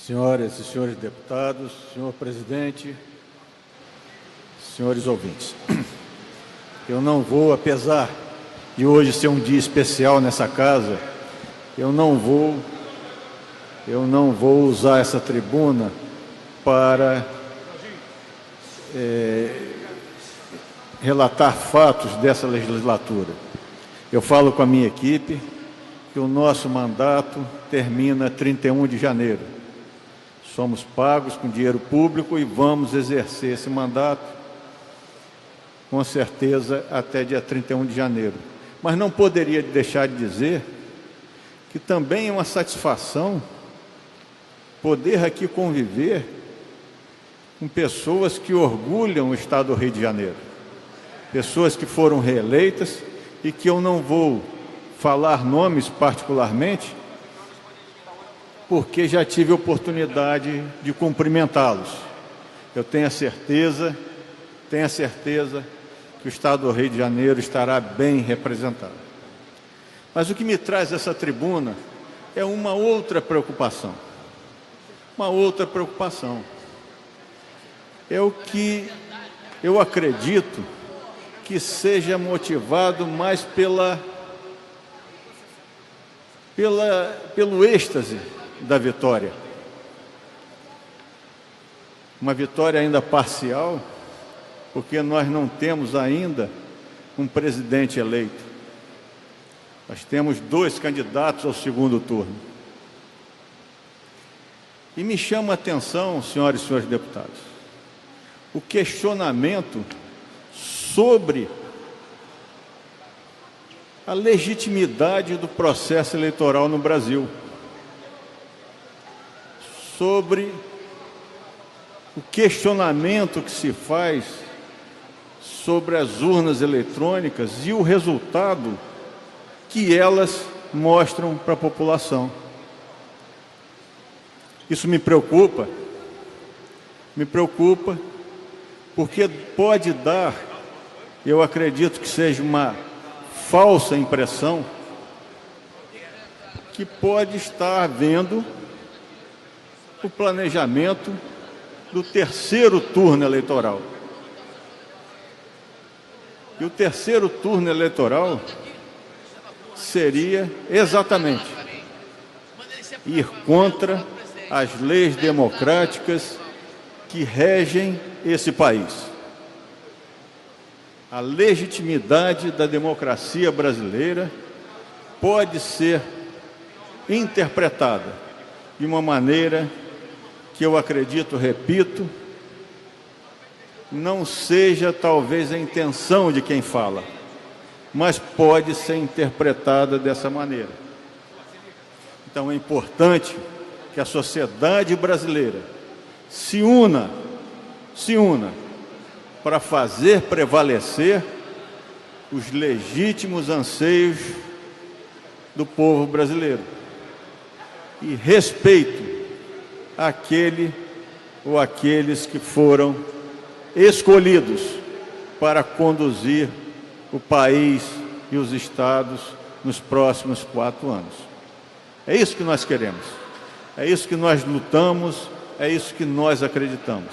Senhoras e senhores deputados, senhor presidente, senhores ouvintes. Eu não vou, apesar de hoje ser um dia especial nessa casa, eu não vou usar essa tribuna para relatar fatos dessa legislatura. Eu falo com a minha equipe que o nosso mandato termina 31 de janeiro. Somos pagos com dinheiro público e vamos exercer esse mandato, com certeza, até dia 31 de janeiro. Mas não poderia deixar de dizer que também é uma satisfação poder aqui conviver com pessoas que orgulham o Estado do Rio de Janeiro, pessoas que foram reeleitas e que eu não vou falar nomes particularmente, porque já tive oportunidade de cumprimentá-los. Eu tenho a certeza que o Estado do Rio de Janeiro estará bem representado. Mas o que me traz essa tribuna é uma outra preocupação. É o que eu acredito que seja motivado mais pelo êxtase da vitória. Uma vitória ainda parcial, porque nós não temos ainda um presidente eleito. Nós temos 2 candidatos ao segundo turno. E me chama a atenção, senhoras e senhores deputados, o questionamento sobre a legitimidade do processo eleitoral no Brasil, sobre o questionamento que se faz sobre as urnas eletrônicas e o resultado que elas mostram para a população. Isso me preocupa porque pode dar, eu acredito que seja uma falsa impressão, que pode estar havendo o planejamento do 3º turno eleitoral. E o 3º turno eleitoral seria exatamente ir contra as leis democráticas que regem esse país. A legitimidade da democracia brasileira pode ser interpretada de uma maneira que eu acredito, repito, não seja talvez a intenção de quem fala, mas pode ser interpretada dessa maneira. Então é importante que a sociedade brasileira se una para fazer prevalecer os legítimos anseios do povo brasileiro e respeito àquele ou aqueles que foram escolhidos para conduzir o país e os estados nos próximos 4 anos. É isso que nós queremos, é isso que nós lutamos, é isso que nós acreditamos.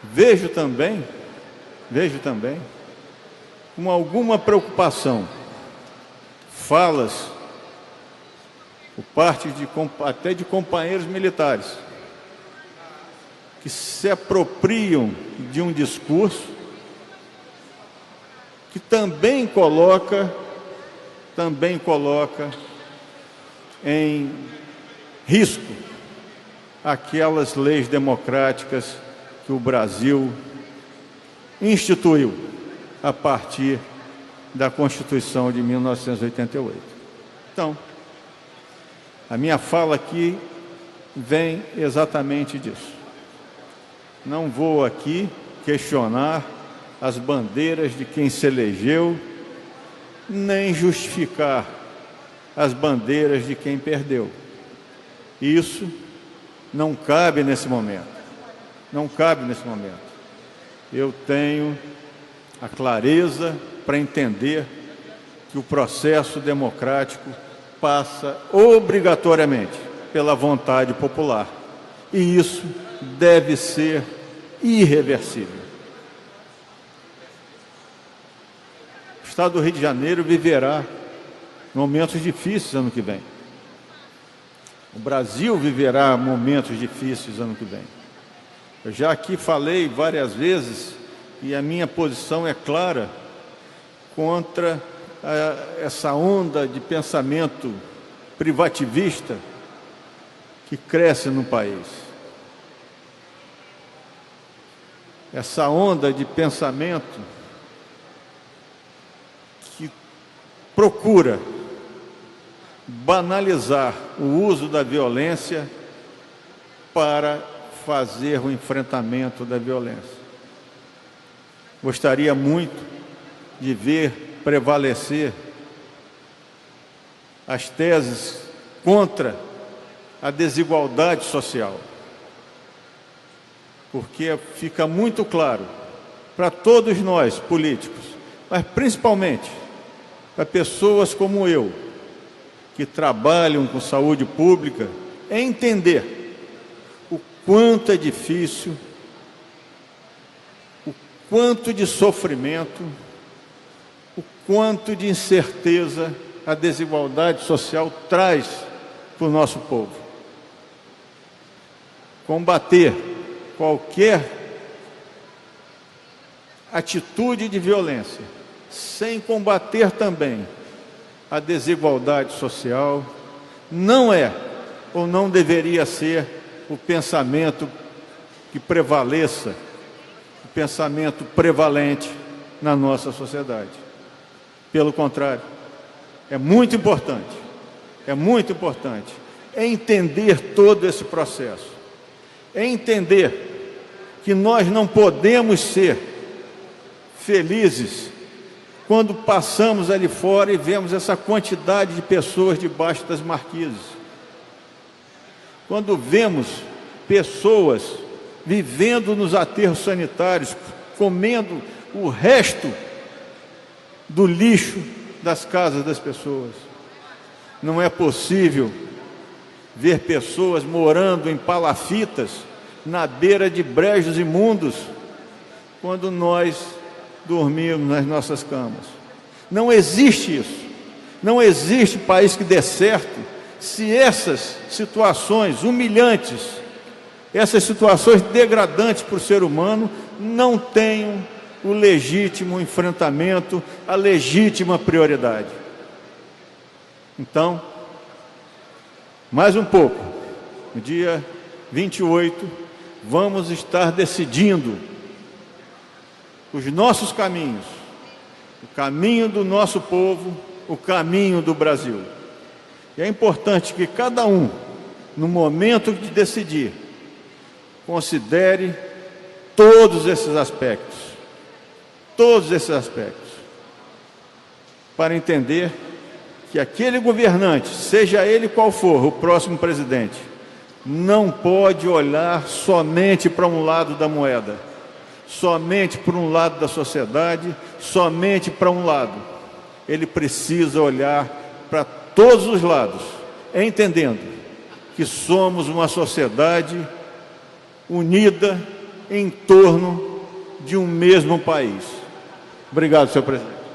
Vejo também com alguma preocupação falas por parte até de companheiros militares que se apropriam de um discurso que também coloca em risco aquelas leis democráticas que o Brasil instituiu a partir da Constituição de 1988. Então, a minha fala aqui vem exatamente disso. Não vou aqui questionar as bandeiras de quem se elegeu, nem justificar as bandeiras de quem perdeu. Isso não cabe nesse momento. Eu tenho a clareza para entender que o processo democrático passa obrigatoriamente pela vontade popular. E isso deve ser irreversível. O Estado do Rio de Janeiro viverá momentos difíceis ano que vem. O Brasil viverá momentos difíceis ano que vem. Eu já aqui falei várias vezes, e a minha posição é clara, contra essa onda de pensamento privativista que cresce no país. Essa onda de pensamento que procura banalizar o uso da violência para fazer o enfrentamento da violência. Gostaria muito de ver prevalecer as teses contra a desigualdade social, porque fica muito claro para todos nós, políticos, mas principalmente para pessoas como eu, que trabalham com saúde pública, é entender o quanto é difícil, o quanto de sofrimento, o quanto de incerteza a desigualdade social traz para o nosso povo. Combater qualquer atitude de violência, sem combater também a desigualdade social, não é ou não deveria ser o pensamento que prevaleça, o pensamento prevalente na nossa sociedade. Pelo contrário, é muito importante entender todo esse processo, é entender que nós não podemos ser felizes quando passamos ali fora e vemos essa quantidade de pessoas debaixo das marquises. Quando vemos pessoas vivendo nos aterros sanitários, comendo o resto do lixo das casas das pessoas. Não é possível ver pessoas morando em palafitas na beira de brejos imundos quando nós dormimos nas nossas camas. Não existe isso. Não existe país que dê certo se essas situações humilhantes, essas situações degradantes para o ser humano não tenham o legítimo enfrentamento, a legítima prioridade. Então, mais um pouco, no dia 28, vamos estar decidindo os nossos caminhos, o caminho do nosso povo, o caminho do Brasil. E é importante que cada um, no momento de decidir, considere todos esses aspectos, para entender que aquele governante, seja ele qual for o próximo presidente, não pode olhar somente para um lado da moeda, somente para um lado da sociedade, somente para um lado. Ele precisa olhar para todos os lados, entendendo que somos uma sociedade unida em torno de um mesmo país. Obrigado, senhor presidente.